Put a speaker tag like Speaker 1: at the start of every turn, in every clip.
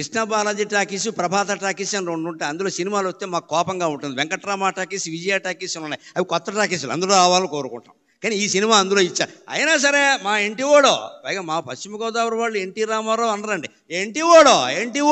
Speaker 1: Krishna Balaji talkies, ప్రభాత talkies అని 2 ఉంటాయి. అందులో సినిమాలు వస్తే మాకు కోపంగా ఉంటుంది. వెంకట్రామ టాకీస్, విజయ టాకీస్ ఉన్నాయి. అవి కొత్త టాకీసులు, అందులో రావాలని కోరుకుంటాం. కానీ ఈ సినిమా అందులో ఇచ్చా. అయినా సరే మా ఇంటి ఓడో, పైగా మా పశ్చిమ గోదావరి వాళ్ళు ఎన్టీ రామారావు అనరండి, ఎన్టీ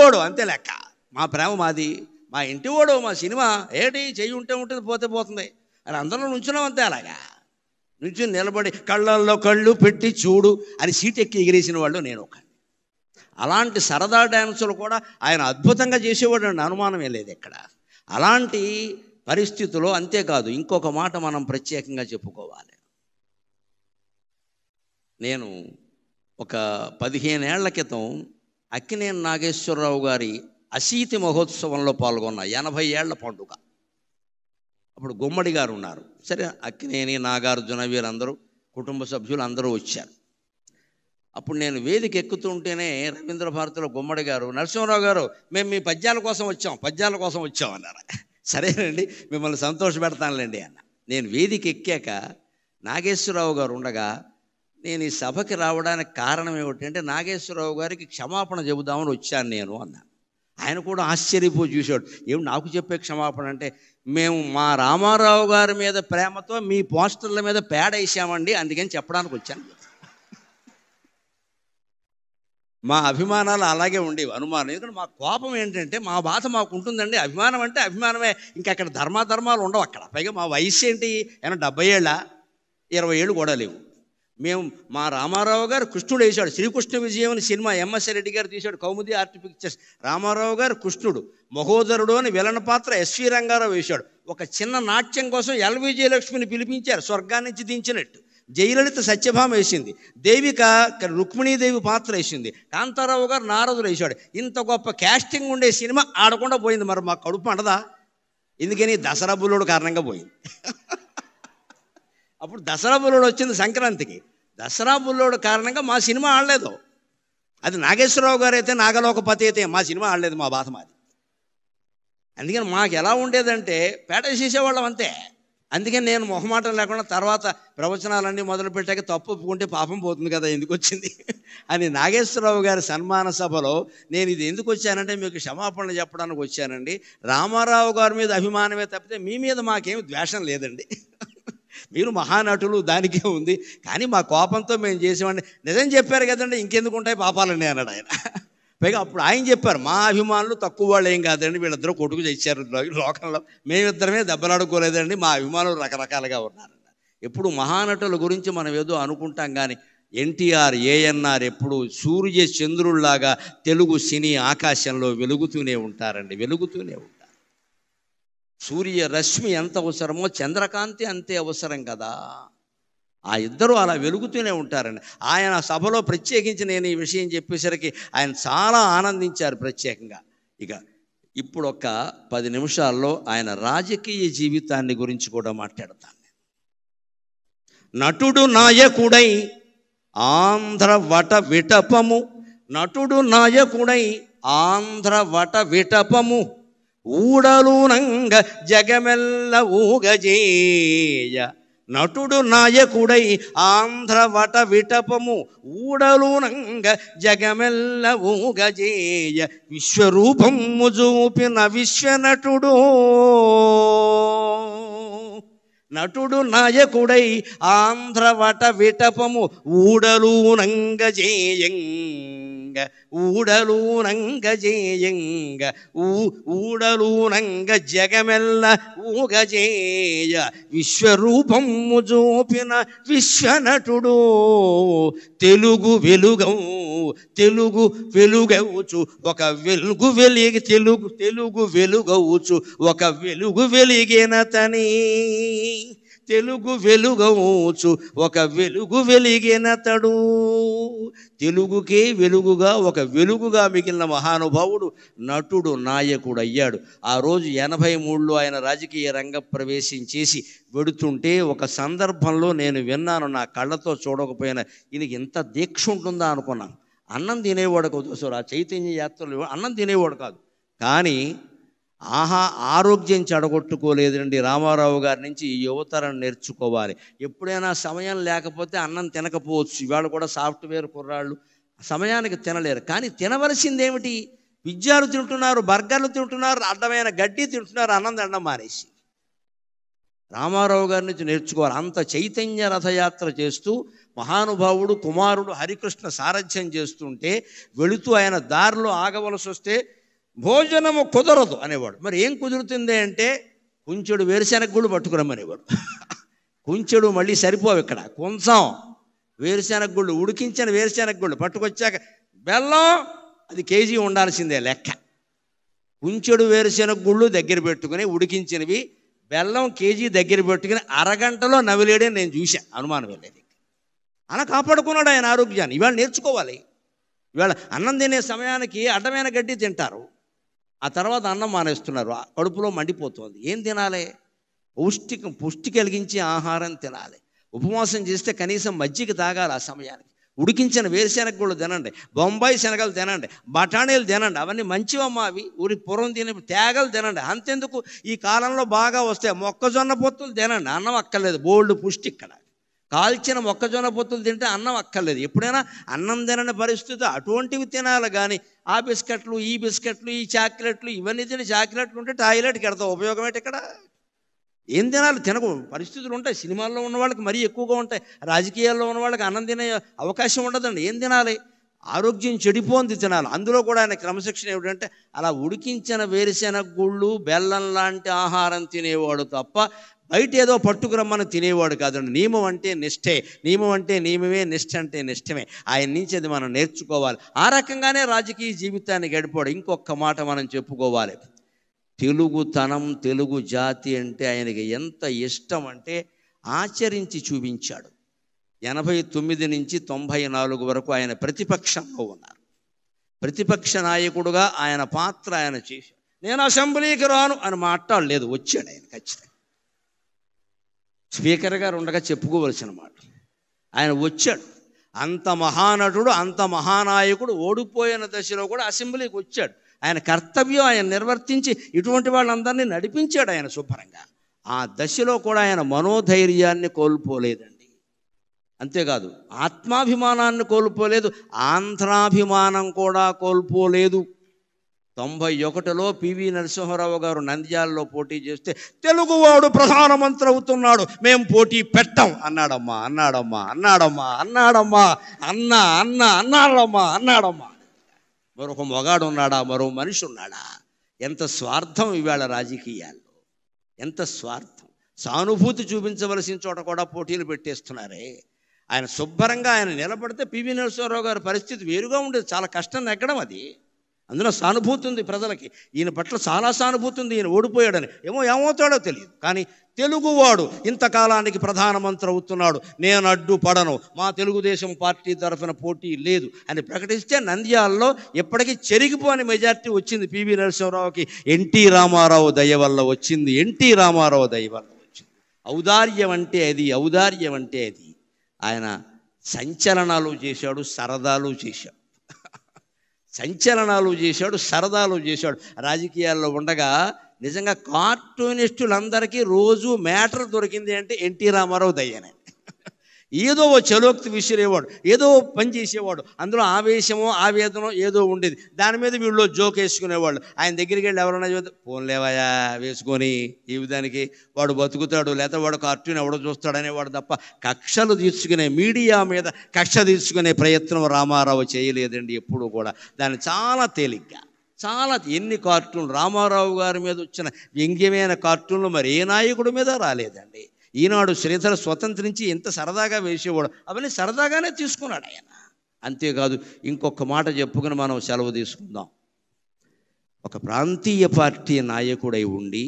Speaker 1: ఓడో అంతే లెక్క. మా ప్రేమ మాది, మా ఇంటి ఓడో మా సినిమా. ఏంటి చెయ్యి ఉంటే ఉంటుంది, పోతే పోతుంది అని అందరం నుంచున్నాం అంతే. అలాగా నుంచుని నిలబడి కళ్ళల్లో కళ్ళు పెట్టి చూడు అని సీట్ ఎక్కి ఎగిరేసిన వాళ్ళు నేను ఒక. అలాంటి సరదా డ్యాన్సులు కూడా ఆయన అద్భుతంగా చేసేవాడు అండి, అనుమానమే లేదు ఎక్కడ. అలాంటి పరిస్థితుల్లో అంతేకాదు, ఇంకొక మాట మనం ప్రత్యేకంగా చెప్పుకోవాలి. నేను ఒక 15 ఏళ్ల క్రితం అక్కినేని నాగేశ్వరరావు గారి అశీతి మహోత్సవంలో పాల్గొన్న, 80 ఏళ్ల పండుగ. అప్పుడు గుమ్మడి గారు ఉన్నారు. సరే, అక్కినేని, నాగార్జున వీరందరూ కుటుంబ సభ్యులు అందరూ వచ్చారు. అప్పుడు నేను వేదిక ఎక్కుతుంటేనే రవీంద్ర భారతిలో గుమ్మడి గారు, నరసింహరావు గారు మేము మీ పద్యాల కోసం వచ్చాం అన్నారు. సరేనండి, మిమ్మల్ని సంతోషపెడతానులేండి అన్న. నేను వేదిక ఎక్కాక నాగేశ్వరరావు గారు ఉండగా, నేను ఈ సభకి రావడానికి కారణం ఏమిటంటే నాగేశ్వరరావు గారికి క్షమాపణ చెబుదామని వచ్చాను నేను అన్నాను. ఆయన కూడా ఆశ్చర్యపోయి చూశాడు. ఏమి నాకు చెప్పే క్షమాపణ అంటే, మేము మా రామారావు గారి మీద ప్రేమతో మీ పోస్టర్ల మీద పేడ వేసామండి, అందుకని చెప్పడానికి వచ్చాను. మా అభిమానాలు అలాగే ఉండేవి, అనుమానం. ఎందుకంటే మా కోపం ఏంటంటే, మా బాధ మాకు ఉంటుందండి. అభిమానం అంటే అభిమానమే, ఇంకా అక్కడ ధర్మాధర్మాలు ఉండవు అక్కడ. పైగా మా వయసు ఏంటి, ఏమన్నా 70 ఏళ్ళ, 20 ఏళ్ళు కూడా లేవు. మేము మా రామారావు గారు కృష్ణుడు వేశాడు. శ్రీకృష్ణ విజయం అని సినిమా ఎంఎస్ రెడ్డి గారు తీశాడు, కౌముది ఆర్ట్ పిక్చర్స్. రామారావు గారు కృష్ణుడు, మహోదరుడు అని విలన్ పాత్ర ఎస్వి రంగారావు వేశాడు. ఒక చిన్న నాట్యం కోసం ఎల్వి జయలక్ష్మిని పిలిపించారు, స్వర్గాన్ని నుంచి దించినట్టు. జయలలిత సత్యభామ వేసింది, దేవిక రుక్మిణీదేవి పాత్ర వేసింది, కాంతారావు గారు నారదుడు వేశాడు. ఇంత గొప్ప క్యాస్టింగ్ ఉండే సినిమా ఆడకుండా పోయింది. మరి మా కడుపు అంటదా? ఎందుకని? దసరా బుల్లుడు కారణంగా పోయింది. అప్పుడు దసరా బుల్లోడు వచ్చింది సంక్రాంతికి. దసరా బుల్లోడు కారణంగా మా సినిమా ఆడలేదు. అది నాగేశ్వరరావు గారు అయితే, నాగలోకపతి అయితే మా సినిమా ఆడలేదు. మా బాధ మాది. అందుకని మాకు ఎలా ఉండేదంటే పేట చేసేవాళ్ళం అంతే. అందుకని నేను మొహమాటం లేకుండా తర్వాత ప్రవచనాలన్నీ మొదలుపెట్టాక తప్పు ఒప్పుకుంటే పాపం పోతుంది కదా, ఎందుకు వచ్చింది అని నాగేశ్వరరావు గారి సన్మాన సభలో నేను ఇది ఎందుకు వచ్చానంటే మీకు క్షమాపణలు చెప్పడానికి వచ్చానండి. రామారావు గారి మీద అభిమానమే తప్పితే మీ మీద మాకేమి ద్వేషం లేదండి. మీరు మహానటులు, దానికే ఉంది. కానీ మా కోపంతో మేము చేసేవాడిని. నిజం చెప్పారు కదండి, ఇంకెందుకు ఉంటాయి పాపాలండి అన్నాడు ఆయన. పైగా అప్పుడు ఆయన చెప్పారు, మా అభిమానులు తక్కువ వాళ్ళు ఏం కాదండి, వీళ్ళిద్దరూ కొట్టుకు తెచ్చారు లోకంలో, మేమిద్దరమే దెబ్బలాడుకోలేదండి, మా అభిమానులు రకరకాలుగా ఉన్నారండి. ఎప్పుడు మహానటుల గురించి మనం ఏదో అనుకుంటాం, కానీ ఎన్టీఆర్, ఏఎన్ఆర్ ఎప్పుడు సూర్య చంద్రుల్లాగా తెలుగు సినీ ఆకాశంలో వెలుగుతూనే ఉంటారండి, వెలుగుతూనే ఉంటారు. సూర్య రశ్మి ఎంత అవసరమో చంద్రకాంతి అంతే అవసరం కదా. ఆ ఇద్దరు అలా వెలుగుతూనే ఉంటారండి. ఆయన సభలో ప్రత్యేకించి నేను ఈ విషయం చెప్పేసరికి ఆయన చాలా ఆనందించారు ప్రత్యేకంగా. ఇక ఇప్పుడు ఒక 10 నిమిషాల్లో ఆయన రాజకీయ జీవితాన్ని గురించి కూడా మాట్లాడతాను. నటుడు నాయకుడై ఆంధ్ర వట విటపము, నటుడు నాయకుడై ఆంధ్ర వట విటపము, ఊడలునంగ జగమెల్ల ఊగజేయ. నటుడు నాయకుడై ఆంధ్ర వట విటపము, ఊడలునంగ జగమెల్ల ఊగజేయ. విశ్వరూపము చూపిన విశ్వనటుడు, నటుడు నాయకుడై ఆంధ్ర వట విటపము, ఊడలునంగ జేయంగ, ఊడలునంగ జేయంగ, ఊడలునంగ జగమెల్ల ఊగజేయ. విశ్వరూపము చూపిన విశ్వనటుడు, తెలుగు వెలుగవు, తెలుగు వెలుగవుచు ఒక వెలుగు వెలిగి, తెలుగు వెలుగవుచు ఒక వెలుగు వెలిగినతని, తెలుగు వెలుగవుచు ఒక వెలుగు వెలిగినతడు. తెలుగుకే వెలుగుగా, ఒక వెలుగుగా మిగిలిన మహానుభావుడు నటుడు, నాయకుడు అయ్యాడు. ఆ రోజు 83లో ఆయన రాజకీయ రంగ ప్రవేశం చేసి వెడుతుంటే ఒక సందర్భంలో నేను విన్నాను, నా కళ్ళతో చూడకపోయినా, ఈయనకి ఇంత దీక్ష ఉంటుందా అనుకున్నాను. అన్నం తినేవాడు కాదు, సో ఆ చైతన్య యాత్రలు అన్నం తినేవాడు కాదు, కానీ ఆరోగ్యం చెడగొట్టుకోలేదండి. రామారావు గారి నుంచి ఈ యువతరం నేర్చుకోవాలి. ఎప్పుడైనా సమయం లేకపోతే అన్నం తినకపోవచ్చు. ఇవాళ కూడా సాఫ్ట్వేర్ కుర్రాళ్ళు సమయానికి తినలేరు, కానీ తినవలసిందేమిటి? పిజ్జాలు తింటున్నారు, బర్గర్లు తింటున్నారు, అడ్డమైన గడ్డి తింటున్నారు, అన్నం తినడం మానేసి. రామారావు గారి నుంచి నేర్చుకోవాలి. అంత చైతన్య రథయాత్ర చేస్తూ మహానుభావుడు కుమారుడు హరికృష్ణ సారథ్యం చేస్తుంటే వెళుతూ ఆయన దారిలో ఆగవలసి వస్తే భోజనము కుదరదు అనేవాడు. మరి ఏం కుదురుతుంది అంటే కొంచెడు వేరుశెనగ గుళ్ళు పట్టుకురమ్మనేవాడు. కొంచెడు మళ్ళీ సరిపోవు, ఇక్కడ కొంచెం వేరుశెనగ గుళ్ళు, ఉడికించిన వేరుశెనగ గుళ్ళు పట్టుకొచ్చాక బెల్లం అది కేజీ ఉండాల్సిందే లెక్క. కొంచెడు వేరుశెనగ గుళ్ళు దగ్గర పెట్టుకుని ఉడికించినవి బెల్లం కేజీ దగ్గర పెట్టుకుని అరగంటలో నవిలేడే నేను చూశాను, అనుమానం వెళ్ళేది. అలా కాపాడుకున్నాడు ఆయన ఆరోగ్యాన్ని. ఇవాళ నేర్చుకోవాలి. ఇవాళ అన్నం తినే సమయానికి అడ్డమైన గడ్డి తింటారు, ఆ తర్వాత అన్నం మానేస్తున్నారు, కడుపులో మండిపోతుంది. ఏం తినాలి? పుష్టి కలిగించే ఆహారం తినాలి. ఉపవాసం చేస్తే కనీసం మజ్జిగ తాగాలి ఆ సమయానికి. ఉడికించిన వేరుశెనగ గుళ్ళు తినండి, బొంబాయి శనగలు తినండి, బఠానీలు తినండి, అవన్నీ మంచివమ్మా. అవి ఊరి పూర్వం తినే తేగలు తినండి. అంతెందుకు ఈ కాలంలో బాగా వస్తాయి మొక్కజొన్న పొత్తులు తినండి, అన్నం అక్కర్లేదు, బోల్డ్ పుష్టి. ఇక్కడ కాల్చిన మొక్కజొన్న పొత్తులు తింటే అన్నం అక్కర్లేదు. ఎప్పుడైనా అన్నం తినని పరిస్థితి అటువంటివి తినాలి. కానీ ఆ బిస్కెట్లు, ఈ బిస్కెట్లు, ఈ చాక్లెట్లు, ఇవన్నీ తిని చాక్లెట్లు ఉంటే టాయిలెట్కి వెళ్తాం, ఉపయోగం ఏంటి? ఇక్కడ ఏం తినాలి? తినకు పరిస్థితులు ఉంటాయి. సినిమాల్లో ఉన్న వాళ్ళకి మరీ ఎక్కువగా ఉంటాయి, రాజకీయాల్లో ఉన్న వాళ్ళకి అన్నం తినే అవకాశం ఉండదండి. ఏం తినాలి? ఆరోగ్యం చెడిపోంది తినాలి. అందులో కూడా ఆయన క్రమశిక్షణ ఏమిటంటే అలా ఉడికించిన వేరుశెనగ గుళ్ళు బెల్లం లాంటి ఆహారం తినేవాడు తప్ప బయట ఏదో పట్టుకురమ్మని తినేవాడు కాదండి. నియమం అంటే నిష్ఠే, నియమం అంటే నియమమే, నిష్ఠ అంటే నిష్ఠమే. ఆయన నుంచి అది మనం నేర్చుకోవాలి. ఆ రకంగానే రాజకీయ జీవితాన్ని గడిపాడు. ఇంకొక మాట మనం చెప్పుకోవాలి. తెలుగుతనం, తెలుగు జాతి అంటే ఆయనకి ఎంత ఇష్టం అంటే ఆచరించి చూపించాడు. 89 నుంచి 94 వరకు ఆయన ప్రతిపక్షంలో ఉన్నారు. ప్రతిపక్ష నాయకుడుగా ఆయన పాత్ర ఆయన చేశాడు. నేను అసెంబ్లీకి రాను అని మాట్లాడలేదు, వచ్చాడు ఆయన ఖచ్చితంగా. స్పీకర్ గారు ఉండగా చెప్పుకోవలసిన మాట. ఆయన వచ్చాడు. అంత మహానటుడు, అంత మహానాయకుడు ఓడిపోయిన దశలో కూడా అసెంబ్లీకి వచ్చాడు. ఆయన కర్తవ్యం ఆయన నిర్వర్తించి ఇటువంటి వాళ్ళందరినీ నడిపించాడు ఆయన శుభ్రంగా. ఆ దశలో కూడా ఆయన మనోధైర్యాన్ని కోల్పోలేదండి. అంతేకాదు ఆత్మాభిమానాన్ని కోల్పోలేదు, ఆంధ్రాభిమానం కూడా కోల్పోలేదు. 91లో పివి నరసింహారావు గారు నంద్యాలలో పోటీ చేస్తే తెలుగువాడు ప్రధానమంత్రి అవుతున్నాడు, మేము పోటీ పెట్టాం అన్నాడమ్మా, అన్నాడమ్మా, అన్నాడమ్మా, అన్నాడమ్మా, అన్నాడమ్మా. మరొక మొగాడు ఉన్నాడా? మరో మనిషి ఉన్నాడా? ఎంత స్వార్థం ఇవాళ రాజకీయాల్లో, ఎంత స్వార్థం. సానుభూతి చూపించవలసిన చోట కూడా పోటీలు పెట్టేస్తున్నారే. ఆయన శుభ్రంగా ఆయన నిలబడితే పివి నరసింహారావు గారి పరిస్థితి వేరుగా ఉండేది. చాలా కష్టం నెగ్గడం అది. అందులో సానుభూతి ఉంది ప్రజలకి, ఈయన పట్ల చాలా సానుభూతి ఉంది. ఈయన ఓడిపోయాడని ఏమవుతాడో తెలియదు. కానీ తెలుగువాడు ఇంతకాలానికి ప్రధానమంత్రి అవుతున్నాడు, నేను అడ్డుపడను, మా తెలుగుదేశం పార్టీ తరఫున పోటీ లేదు అని ప్రకటిస్తే నంద్యాలలో ఎప్పటికీ చెరిగిపోని మెజార్టీ వచ్చింది పివి నరసింహారావుకి. ఎన్టీ రామారావు దయ వల్ల వచ్చింది, ఎన్టీ రామారావు దయ వల్ల వచ్చింది. ఔదార్యం అంటే అది, ఔదార్యం అంటే అది. ఆయన సంచలనాలు చేశాడు, సరదాలు చేశాడు. సంచలనాలు చేశాడు, సరదాలు చేశాడు. రాజకీయాల్లో ఉండగా నిజంగా కార్టూనిస్టులందరికీ రోజు మ్యాటర్ దొరికింది అంటే ఎన్టీ రామారావు దయ్యనే. ఏదో ఓ చలోక్తి విసిరేవాడు, ఏదో పని చేసేవాడు, అందులో ఆవేశమో ఆవేదనో ఏదో ఉండేది. దాని మీద వీళ్ళు జోక్ వేసుకునేవాళ్ళు. ఆయన దగ్గరికి వెళ్ళి ఎవరైనా చూస్తే ఫోన్లేవయా వేసుకొని ఈ విధానికి వాడు బతుకుతాడు, లేకపోతే వాడు కార్టూన్ ఎవడో చూస్తాడనేవాడు తప్ప కక్షలు తీర్చుకునే, మీడియా మీద కక్ష తీర్చుకునే ప్రయత్నం రామారావు చేయలేదండి ఎప్పుడు కూడా. దాన్ని చాలా తేలిగ్గా, చాలా ఎన్ని కార్టూన్లు రామారావు గారి మీద వచ్చిన వ్యంగ్యమైన కార్టూన్లు మరి ఏ నాయకుడి మీద రాలేదండి. ఈనాడు శ్రీధర స్వతంత్రించి ఎంత సరదాగా వేసేవాడు, అవన్నీ సరదాగానే తీసుకున్నాడు ఆయన. అంతేకాదు ఇంకొక మాట చెప్పుకుని మనం సెలవు తీసుకుందాం. ఒక ప్రాంతీయ పార్టీ నాయకుడై ఉండి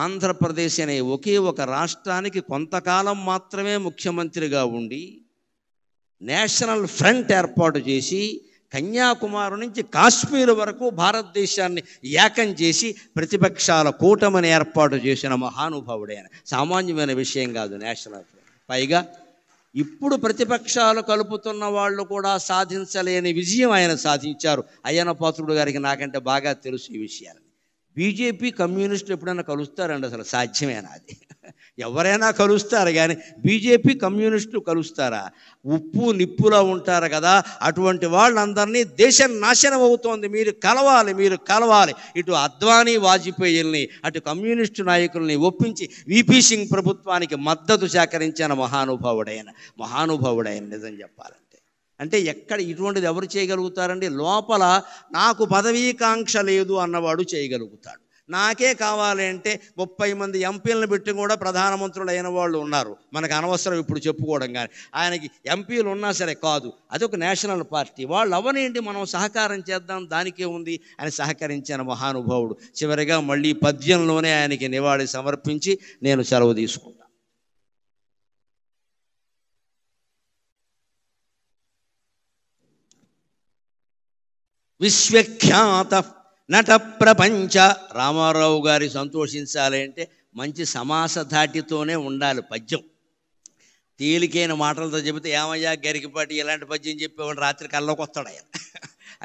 Speaker 1: ఆంధ్రప్రదేశ్ అనే ఒకే ఒక రాష్ట్రానికి కొంతకాలం మాత్రమే ముఖ్యమంత్రిగా ఉండి నేషనల్ ఫ్రంట్ ఏర్పాటు చేసి కన్యాకుమారి నుంచి కాశ్మీర్ వరకు భారతదేశాన్ని ఏకం చేసి ప్రతిపక్షాల కూటమిని ఏర్పాటు చేసిన మహానుభావుడైన సామాన్యమైన విషయం కాదు నేషనల్ ఫ్రంట్. పైగా ఇప్పుడు ప్రతిపక్షాలు కలుపుతున్న వాళ్ళు కూడా సాధించలేని విజయం ఆయన సాధించారు. అయ్యన్న పాత్రుడు గారికి నాకంటే బాగా తెలుసు ఈ విషయాలని. బీజేపీ కమ్యూనిస్టులు ఎప్పుడైనా కలుస్తారండి? అసలు సాధ్యమేనా అది? ఎవరైనా కలుస్తారు కానీ బీజేపీ కమ్యూనిస్టులు కలుస్తారా? ఉప్పు నిప్పులా ఉంటారు కదా, అటువంటి వాళ్ళందరినీ దేశం నాశనం అవుతోంది, మీరు కలవాలి, మీరు కలవాలి. ఇటు అద్వానీ వాజ్పేయిల్ని, అటు కమ్యూనిస్టు నాయకుల్ని ఒప్పించి విపి సింగ్ ప్రభుత్వానికి మద్దతు సేకరించిన మహానుభావుడైన నిజం చెప్పాలంటే. అంటే ఎక్కడ ఇటువంటిది ఎవరు చేయగలుగుతారండి? లోపల నాకు పదవీకాంక్ష లేదు అన్నవాడు చేయగలుగుతాడు. నాకే కావాలి అంటే 30 మంది ఎంపీలను పెట్టి కూడా ప్రధానమంత్రులు అయిన వాళ్ళు ఉన్నారు. మనకు అనవసరం ఇప్పుడు చెప్పుకోవడం. కానీ ఆయనకి ఎంపీలు ఉన్నా సరే కాదు, అదొక నేషనల్ పార్టీ, వాళ్ళు అవనేంటి, మనం సహకారం చేద్దాం, దానికే ఉంది అని సహకరించిన మహానుభావుడు. చివరిగా మళ్ళీ పద్యంలోనే ఆయనకి నివాళి సమర్పించి నేను సెలవు తీసుకుంటాను. విశ్వఖ్యాత నట ప్రపంచ. రామారావు గారి సంతోషించాలి అంటే మంచి సమాస ధాటితోనే ఉండాలి పద్యం. తేలికైన మాటలతో చెబితే ఏమయ్యా గరికిపాటి ఇలాంటి పద్యం చెప్పేవాడు రాత్రి కల్లోకి వస్తాడు ఆయన.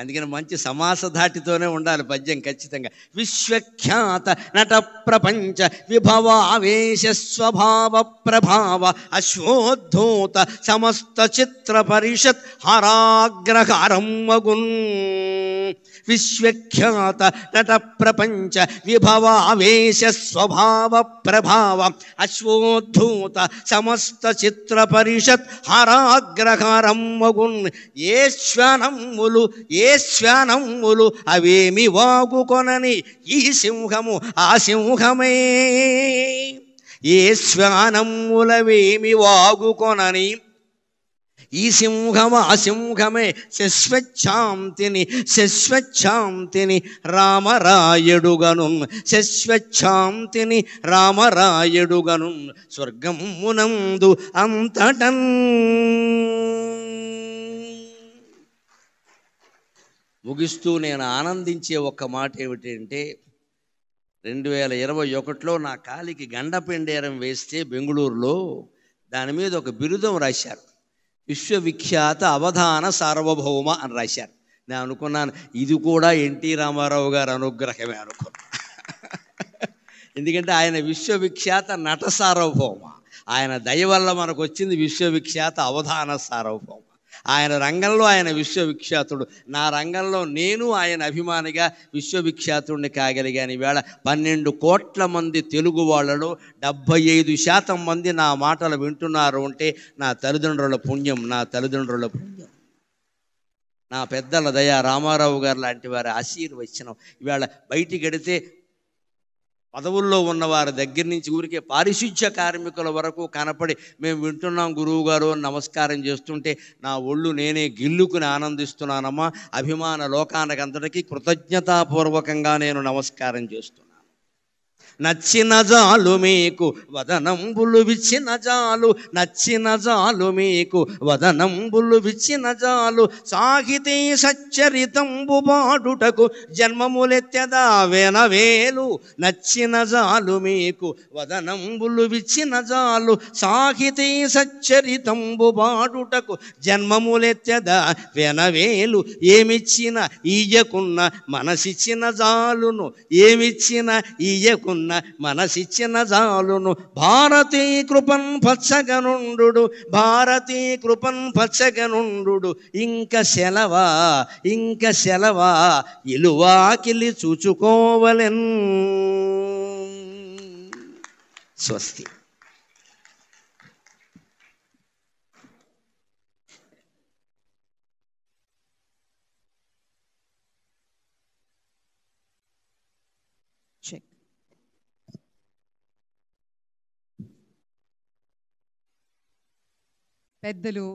Speaker 1: అందుకని మంచి సమాస ధాటితోనే ఉండాలి పద్యం ఖచ్చితంగా. విశ్వఖ్యాత నట ప్రపంచ విభవావేశ స్వభావ ప్రభావ అశ్వోద్ధూత సమస్త చిత్ర పరిషత్ హరాగ్రహారం మగున్. విశ్వఖ్యాత నట ప్రపంచ విభవావేశ స్వభావ ప్రభావ అశ్వోద్ధూత సమస్త చిత్ర పరిషత్ హరాగ్రహారం మగున్. ఏ శ్వానమ్ములు అవేమి వాగుకొనని ఈ సింహము ఆ సింహమే. ఏ శ్వానమ్ములవేమి వాగుకొనని ఈ సింహము ఆ సింహమే. శశ్వచ్ఛాంతిని రామరాయుడుగను. శశ్వచ్ఛాంతిని రామరాయుడుగను. స్వర్గమునందు అంతటన్. ముగిస్తూ నేను ఆనందించే ఒక్క మాట ఏమిటంటే, 2021లో నా కాలికి గండపెండేరం వేస్తే బెంగుళూరులో దాని మీద ఒక బిరుదం రాశారు. విశ్వవిఖ్యాత అవధాన సార్వభౌమ అని రాశారు. నేను అనుకున్నాను ఇది కూడా ఎన్టీ రామారావు గారు అనుగ్రహమే అనుకున్నాను. ఎందుకంటే ఆయన విశ్వవిఖ్యాత నట సార్వభౌమ, ఆయన దయ వల్ల మనకు వచ్చింది విశ్వవిఖ్యాత అవధాన సార్వభౌమ. ఆయన రంగంలో ఆయన విశ్వవిఖ్యాతుడు, నా రంగంలో నేను ఆయన అభిమానిగా విశ్వవిఖ్యాతుడిని కాగలిగాను. ఈవేళ 12 కోట్ల మంది తెలుగు వాళ్ళలో 75% మంది నా మాటలు వింటున్నారు అంటే నా తల్లిదండ్రుల పుణ్యం, నా పెద్దల దయ, రామారావు గారు లాంటి వారి ఆశీర్వచనం. ఈవేళ బయటికి వెడితే పదవుల్లో ఉన్నవారి దగ్గర నుంచి ఊరికే పారిశుధ్య కార్మికుల వరకు కనపడి మేము వింటున్నాం గురువు గారు అని నమస్కారం చేస్తుంటే నా ఒళ్ళు నేనే గిల్లుకుని ఆనందిస్తున్నానమ్మా. అభిమాన లోకానికంతటికీ కృతజ్ఞతాపూర్వకంగా నేను నమస్కారం చేస్తున్నాను. నచ్చిన జాలు మీకు వదనంబులు విచ్చిన జాలు, నచ్చిన జాలు మీకు వదనంబులు విచ్చిన జాలు. సాహితీ సచ్చరితంబు బాడుటకు జన్మములెత్తెదా వెనవేలు. నచ్చిన జాలు మీకు వదనంబులు విచ్చిన జాలు, సాహితీ సచ్చరితంబు బాడుటకు జన్మములెత్తెదా వెనవేలు. ఏమిచ్చిన ఈయకున్న మనసిచ్చిన జాలును, ఏమిచ్చిన ఈయకున్న మనసిచ్చిన జాలును. భారతీ కృపన్ పచ్చగనుండు, భారతీ కృపన్ పచ్చగనుండు. ఇంక సెలవా ఇలువాకిలి చూచుకోవలెన్. స్వస్తి.
Speaker 2: పెద్దలు